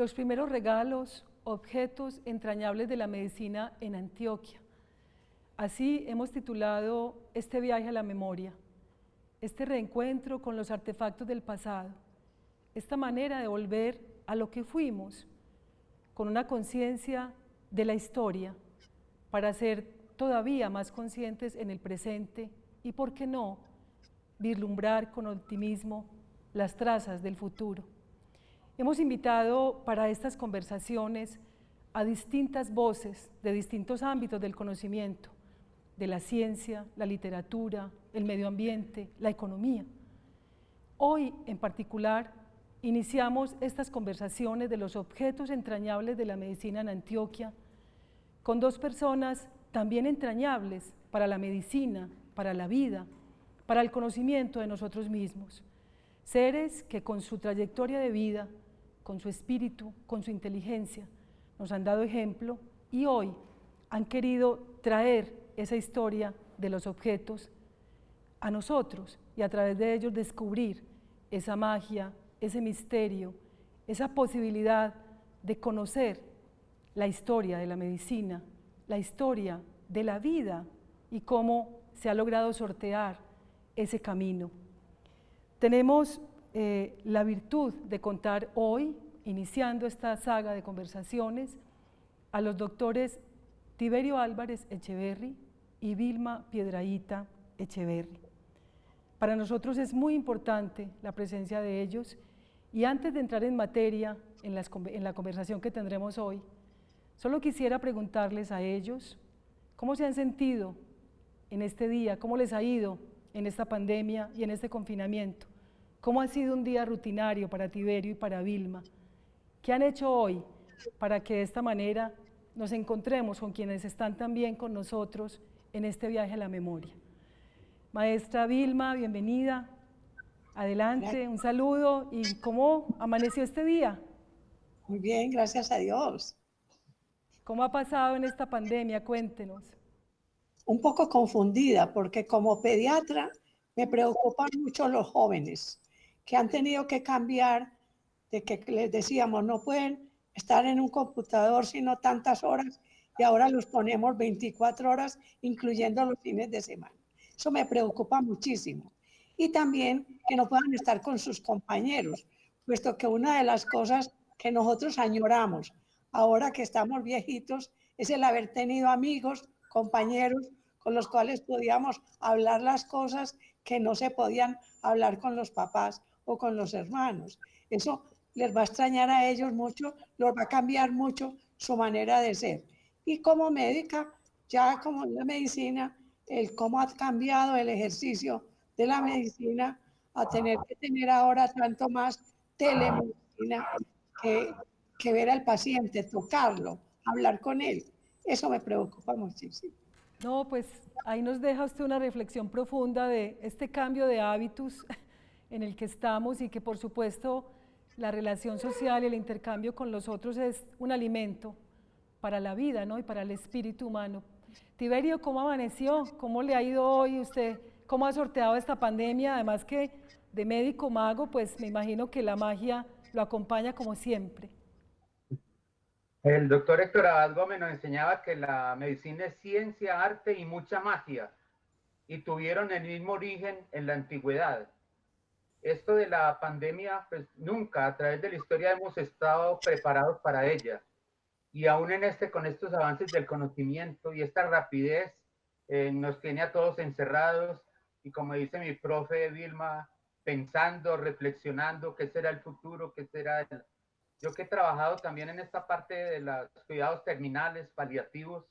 los primeros regalos, objetos entrañables de la medicina en Antioquia. Así hemos titulado este viaje a la memoria, este reencuentro con los artefactos del pasado, esta manera de volver a lo que fuimos, con una conciencia de la historia, para ser todavía más conscientes en el presente y, ¿por qué no?, vislumbrar con optimismo las trazas del futuro. Hemos invitado para estas conversaciones a distintas voces de distintos ámbitos del conocimiento, de la ciencia, la literatura, el medio ambiente, la economía. Hoy, en particular, iniciamos estas conversaciones de los objetos entrañables de la medicina en Antioquia con dos personas también entrañables para la medicina, para la vida, para el conocimiento de nosotros mismos. Seres que con su trayectoria de vida, con su espíritu, con su inteligencia, nos han dado ejemplo y hoy han querido traer esa historia de los objetos a nosotros y a través de ellos descubrir esa magia, ese misterio, esa posibilidad de conocer la historia de la medicina, la historia de la vida y cómo se ha logrado sortear ese camino. Tenemos la virtud de contar hoy, iniciando esta saga de conversaciones, a los doctores Tiberio Álvarez Echeverry y Vilma Piedrahíta Echeverry. Para nosotros es muy importante la presencia de ellos y antes de entrar en materia en la conversación que tendremos hoy, solo quisiera preguntarles a ellos cómo se han sentido en este día, cómo les ha ido en esta pandemia y en este confinamiento, cómo ha sido un día rutinario para Tiberio y para Vilma, qué han hecho hoy para que de esta manera nos encontremos con quienes están también con nosotros en este viaje a la memoria. Maestra Vilma, bienvenida, adelante, gracias. Un saludo y ¿cómo amaneció este día? Muy bien, gracias a Dios. ¿Cómo ha pasado en esta pandemia? Cuéntenos. Un poco confundida porque como pediatra me preocupan mucho los jóvenes que han tenido que cambiar de que les decíamos no pueden estar en un computador sino tantas horas y ahora los ponemos 24 horas incluyendo los fines de semana. Eso me preocupa muchísimo. Y también que no puedan estar con sus compañeros, puesto que una de las cosas que nosotros añoramos ahora que estamos viejitos es el haber tenido amigos, compañeros con los cuales podíamos hablar las cosas que no se podían hablar con los papás o con los hermanos. Eso les va a extrañar a ellos mucho, los va a cambiar mucho su manera de ser. Y como médica, ya como en la medicina, el cómo ha cambiado el ejercicio de la medicina a tener que tener ahora tanto más telemedicina que ver al paciente, tocarlo, hablar con él. Eso me preocupa muchísimo. No, pues ahí nos deja usted una reflexión profunda de este cambio de hábitos en el que estamos y que por supuesto la relación social y el intercambio con los otros es un alimento para la vida, ¿no? Y para el espíritu humano. Tiberio, ¿cómo amaneció? ¿Cómo le ha ido hoy usted? ¿Cómo ha sorteado esta pandemia? Además que de médico mago, pues me imagino que la magia lo acompaña como siempre. El doctor Héctor Abad Gómez nos enseñaba que la medicina es ciencia, arte y mucha magia, y tuvieron el mismo origen en la antigüedad. Esto de la pandemia, pues nunca a través de la historia hemos estado preparados para ella. Y aún con estos avances del conocimiento y esta rapidez, nos tiene a todos encerrados y como dice mi profe Vilma, pensando, reflexionando qué será el futuro, qué será el... Yo que he trabajado también en esta parte de los cuidados terminales, paliativos,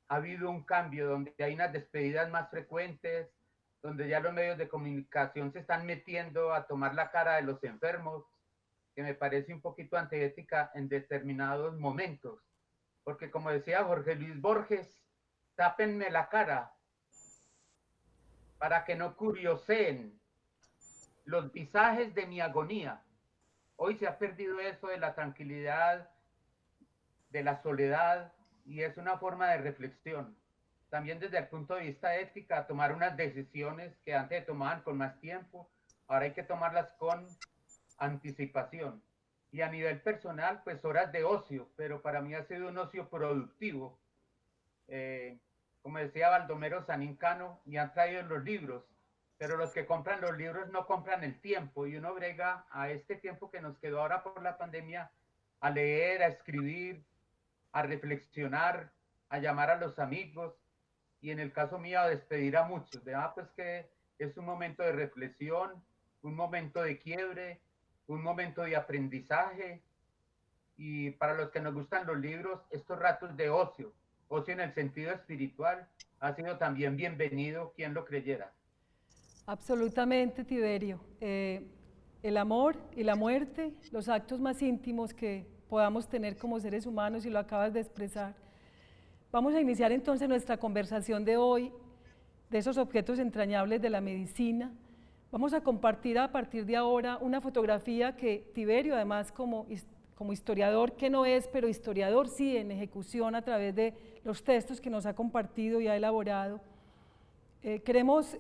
ha habido un cambio donde hay unas despedidas más frecuentes, donde ya los medios de comunicación se están metiendo a tomar la cara de los enfermos, que me parece un poquito antiética en determinados momentos. Porque como decía Jorge Luis Borges, tápenme la cara para que no curioseen los visajes de mi agonía. Hoy se ha perdido eso de la tranquilidad, de la soledad, y es una forma de reflexión. También desde el punto de vista ética, tomar unas decisiones que antes tomaban con más tiempo, ahora hay que tomarlas con anticipación. y a nivel personal, pues horas de ocio, pero para mí ha sido un ocio productivo. Como decía Baldomero Sanincano, me han traído los libros, pero los que compran los libros no compran el tiempo, y uno brega a este tiempo que nos quedó ahora por la pandemia a leer, a escribir, a reflexionar, a llamar a los amigos, y en el caso mío a despedir a muchos. Pues que es un momento de reflexión, un momento de quiebre, un momento de aprendizaje, y para los que nos gustan los libros, estos ratos de ocio, ocio en el sentido espiritual, ha sido también bienvenido, quien lo creyera. Absolutamente, Tiberio. El amor y la muerte, los actos más íntimos que podamos tener como seres humanos, y lo acabas de expresar. Vamos a iniciar entonces nuestra conversación de hoy, de esos objetos entrañables de la medicina. Vamos a compartir a partir de ahora una fotografía que Tiberio, además como historiador, que no es, pero historiador sí, en ejecución a través de los textos que nos ha compartido y ha elaborado. Queremos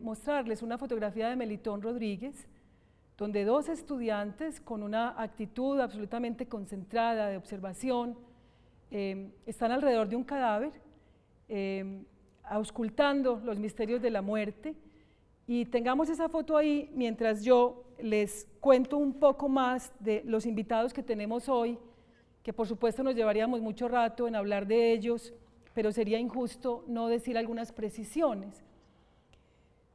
mostrarles una fotografía de Melitón Rodríguez, donde dos estudiantes con una actitud absolutamente concentrada de observación están alrededor de un cadáver, auscultando los misterios de la muerte. Y tengamos esa foto ahí mientras yo les cuento un poco más de los invitados que tenemos hoy, que por supuesto nos llevaríamos mucho rato en hablar de ellos, pero sería injusto no decir algunas precisiones.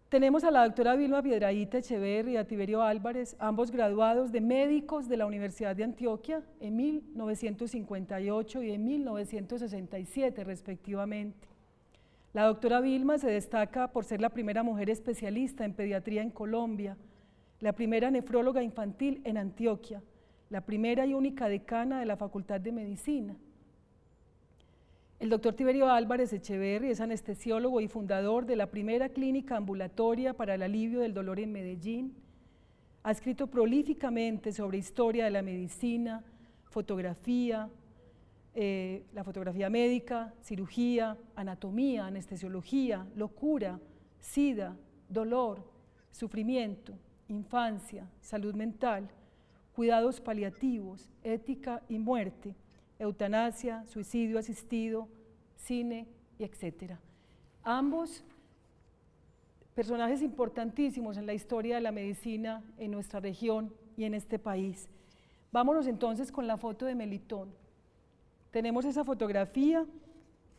Tenemos a la doctora Vilma Piedrahíta Echeverri y a Tiberio Álvarez, ambos graduados de médicos de la Universidad de Antioquia en 1958 y en 1967 respectivamente. La doctora Vilma se destaca por ser la primera mujer especialista en pediatría en Colombia, la primera nefróloga infantil en Antioquia, la primera y única decana de la Facultad de Medicina. El doctor Tiberio Álvarez Echeverri es anestesiólogo y fundador de la primera clínica ambulatoria para el alivio del dolor en Medellín. Ha escrito prolíficamente sobre historia de la medicina, fotografía, la fotografía médica, cirugía, anatomía, anestesiología, locura, SIDA, dolor, sufrimiento, infancia, salud mental, cuidados paliativos, ética y muerte, eutanasia, suicidio asistido, cine, y etcétera. Ambos personajes importantísimos en la historia de la medicina en nuestra región y en este país. Vámonos entonces con la foto de Melitón. Tenemos esa fotografía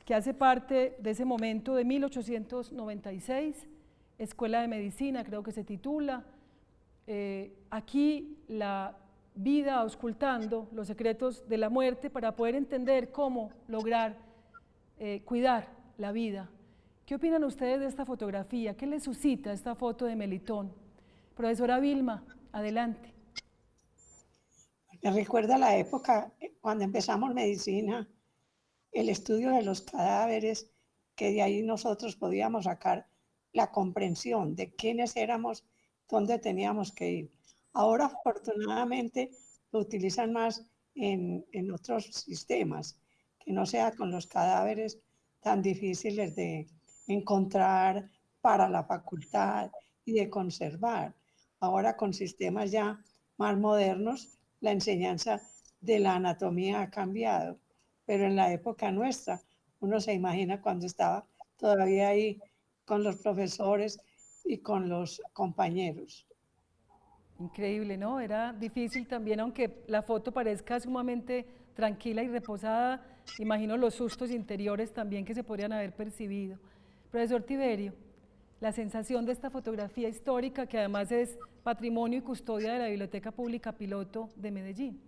que hace parte de ese momento de 1896, Escuela de Medicina, creo que se titula. Aquí la vida auscultando los secretos de la muerte para poder entender cómo lograr cuidar la vida. ¿Qué opinan ustedes de esta fotografía? ¿Qué les suscita esta foto de Melitón? Profesora Vilma, adelante. Me recuerda la época cuando empezamos medicina, el estudio de los cadáveres, que de ahí nosotros podíamos sacar la comprensión de quiénes éramos, dónde teníamos que ir. Ahora, afortunadamente, lo utilizan más en otros sistemas, que no sea con los cadáveres tan difíciles de encontrar para la facultad y de conservar. Ahora, con sistemas ya más modernos, la enseñanza de la anatomía ha cambiado, pero en la época nuestra, uno se imagina cuando estaba todavía ahí con los profesores y con los compañeros. Increíble, ¿no? Era difícil también, aunque la foto parezca sumamente tranquila y reposada, imagino los sustos interiores también que se podrían haber percibido. Profesor Tiberio, la sensación de esta fotografía histórica, que además es patrimonio y custodia de la Biblioteca Pública Piloto de Medellín.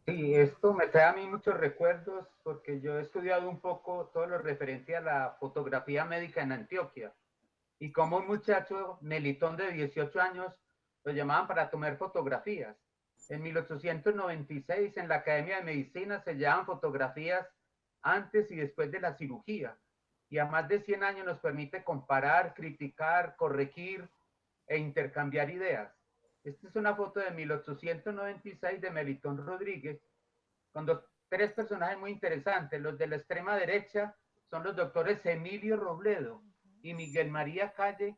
Sí, esto me trae a mí muchos recuerdos porque yo he estudiado un poco todo lo referente a la fotografía médica en Antioquia, y como un muchacho, Melitón, de 18 años, lo llamaban para tomar fotografías. En 1896 en la Academia de Medicina se llaman fotografías antes y después de la cirugía, y a más de 100 años nos permite comparar, criticar, corregir e intercambiar ideas. Esta es una foto de 1896 de Melitón Rodríguez, con tres personajes muy interesantes. Los de la extrema derecha son los doctores Emilio Robledo y Miguel María Calle,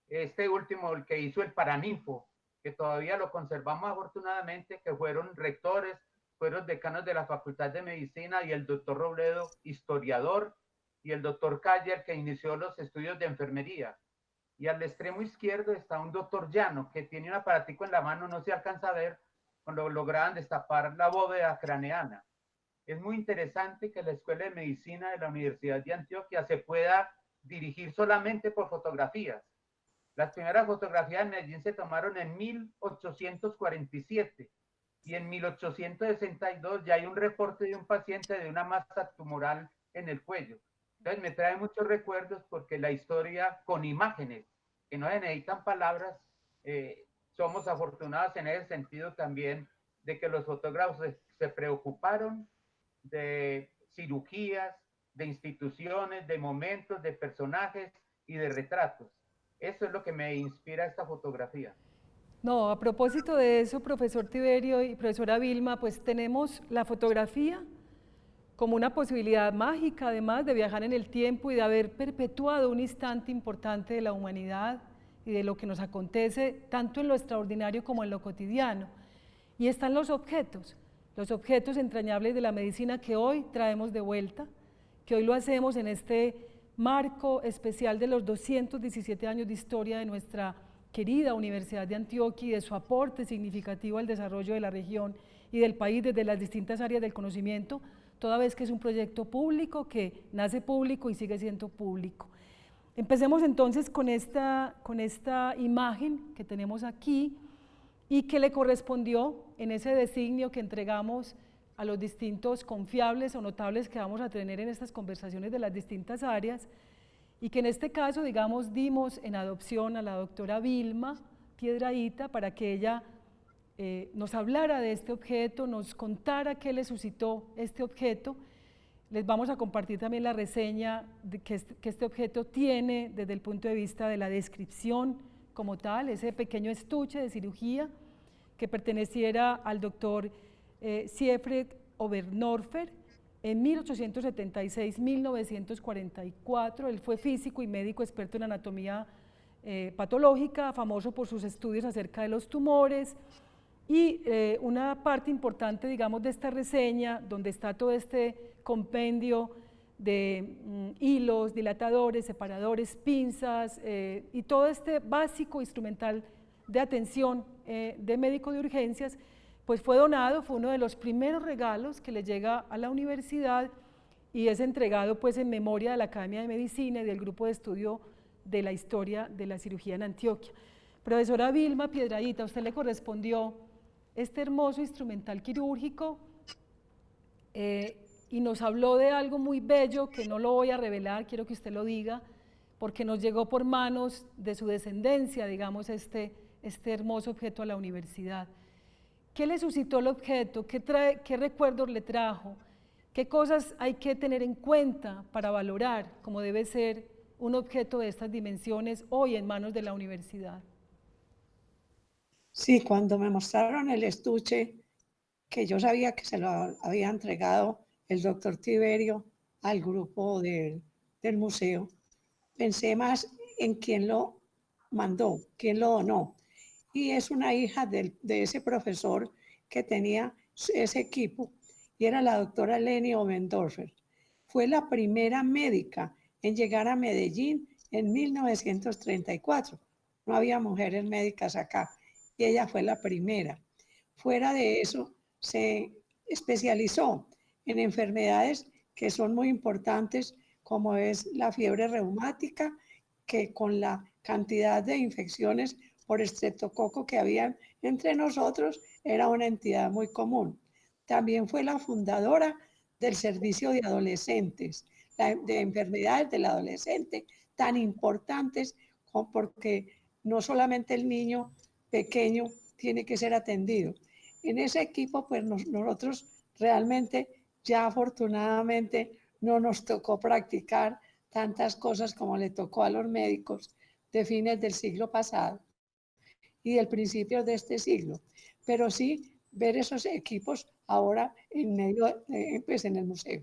este último el que hizo el Paraninfo, que todavía lo conservamos afortunadamente, que fueron rectores, fueron decanos de la Facultad de Medicina, y el doctor Robledo, historiador, y el doctor Calle, que inició los estudios de enfermería. Y al extremo izquierdo está un doctor Llano, que tiene un aparatico en la mano, no se alcanza a ver, cuando lograban destapar la bóveda craneana. Es muy interesante que la Escuela de Medicina de la Universidad de Antioquia se pueda dirigir solamente por fotografías. Las primeras fotografías en Medellín se tomaron en 1847 y en 1862 ya hay un reporte de un paciente de una masa tumoral en el cuello. Entonces me trae muchos recuerdos porque la historia con imágenes, que no se necesitan palabras, somos afortunados en ese sentido también de que los fotógrafos se preocuparon de cirugías, de instituciones, de momentos, de personajes y de retratos. Eso es lo que me inspira esta fotografía. No, a propósito de eso, profesor Tiberio y profesora Vilma, pues tenemos la fotografía como una posibilidad mágica, además de viajar en el tiempo y de haber perpetuado un instante importante de la humanidad y de lo que nos acontece tanto en lo extraordinario como en lo cotidiano. Y están los objetos entrañables de la medicina que hoy traemos de vuelta, que hoy lo hacemos en este marco especial de los 217 años de historia de nuestra querida Universidad de Antioquia y de su aporte significativo al desarrollo de la región y del país desde las distintas áreas del conocimiento, toda vez que es un proyecto público que nace público y sigue siendo público. Empecemos entonces con esta imagen que tenemos aquí y que le correspondió en ese designio que entregamos a los distintos confiables o notables que vamos a tener en estas conversaciones de las distintas áreas, y que en este caso, digamos, dimos en adopción a la doctora Vilma Piedrahita para que ella nos hablara de este objeto, nos contara qué le suscitó este objeto. Les vamos a compartir también la reseña que este objeto tiene desde el punto de vista de la descripción como tal, ese pequeño estuche de cirugía que perteneciera al doctor Siegfried Obernorfer en 1876-1944. Él fue físico y médico experto en anatomía patológica, famoso por sus estudios acerca de los tumores. Y una parte importante, digamos, de esta reseña, donde está todo este compendio de hilos, dilatadores, separadores, pinzas y todo este básico instrumental de atención de médico de urgencias, pues fue donado, fue uno de los primeros regalos que le llega a la universidad y es entregado pues en memoria de la Academia de Medicina y del Grupo de Estudio de la Historia de la Cirugía en Antioquia. Profesora Vilma Piedrahita, a usted le correspondió este hermoso instrumental quirúrgico y nos habló de algo muy bello que no lo voy a revelar, quiero que usted lo diga, porque nos llegó por manos de su descendencia, digamos, este hermoso objeto a la universidad. ¿Qué le suscitó el objeto? ¿Qué recuerdos le trajo? ¿Qué cosas hay que tener en cuenta para valorar cómo debe ser un objeto de estas dimensiones hoy en manos de la universidad? Sí, cuando me mostraron el estuche, que yo sabía que se lo había entregado el doctor Tiberio al grupo del museo, pensé más en quién lo mandó, quién lo donó. Y es una hija de ese profesor que tenía ese equipo, y era la doctora Leni Oberndorfer. Fue la primera médica en llegar a Medellín en 1934. No había mujeres médicas acá, y ella fue la primera. Fuera de eso, se especializó en enfermedades que son muy importantes, como es la fiebre reumática, que con la cantidad de infecciones por estreptococo que habían entre nosotros, era una entidad muy común. También fue la fundadora del servicio de adolescentes, de enfermedades del adolescente, tan importantes porque no solamente el niño pequeño tiene que ser atendido. En ese equipo, pues nosotros realmente ya afortunadamente no nos tocó practicar tantas cosas como le tocó a los médicos de fines del siglo pasado y del principio de este siglo, pero sí ver esos equipos ahora en el museo.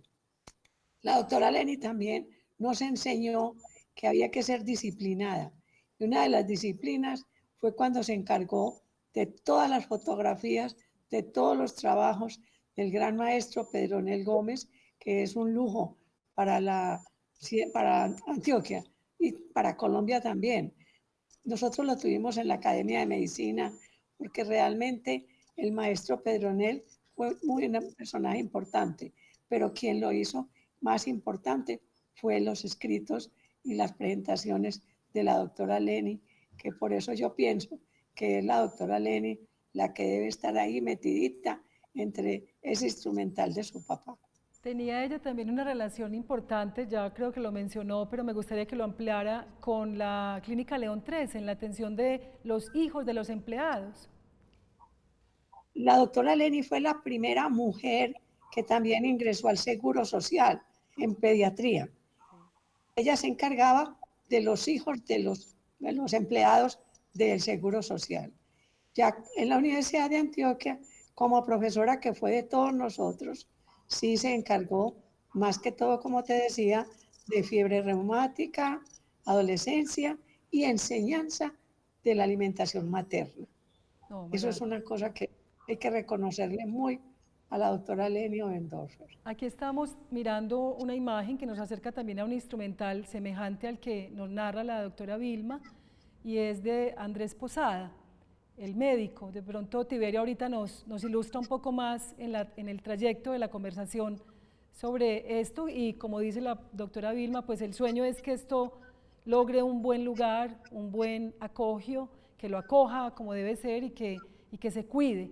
La doctora Leni también nos enseñó que había que ser disciplinada, y una de las disciplinas fue cuando se encargó de todas las fotografías, de todos los trabajos del gran maestro Pedronel Gómez, que es un lujo para Antioquia y para Colombia también. Nosotros lo tuvimos en la Academia de Medicina, porque realmente el maestro Pedronel fue un personaje importante, pero quien lo hizo más importante fue los escritos y las presentaciones de la doctora Leni, que por eso yo pienso que es la doctora Leni la que debe estar ahí metidita entre ese instrumental de su papá. Tenía ella también una relación importante, ya creo que lo mencionó, pero me gustaría que lo ampliara con la Clínica León 13 en la atención de los hijos de los empleados. La doctora Leni fue la primera mujer que también ingresó al Seguro Social en pediatría. Ella se encargaba de los hijos de los empleados del Seguro Social. Ya en la Universidad de Antioquia, como profesora que fue de todos nosotros, sí se encargó más que todo, como te decía, de fiebre reumática, adolescencia y enseñanza de la alimentación materna. No, Eso es una cosa que hay que reconocerle muy a la doctora Leni Oberndorfer. Aquí estamos mirando una imagen que nos acerca también a un instrumental semejante al que nos narra la doctora Vilma, y es de Andrés Posada, el médico. De pronto Tiberio ahorita nos ilustra un poco más en el trayecto de la conversación sobre esto, y como dice la doctora Vilma, pues el sueño es que esto logre un buen lugar, un buen acogio, que lo acoja como debe ser y que se cuide.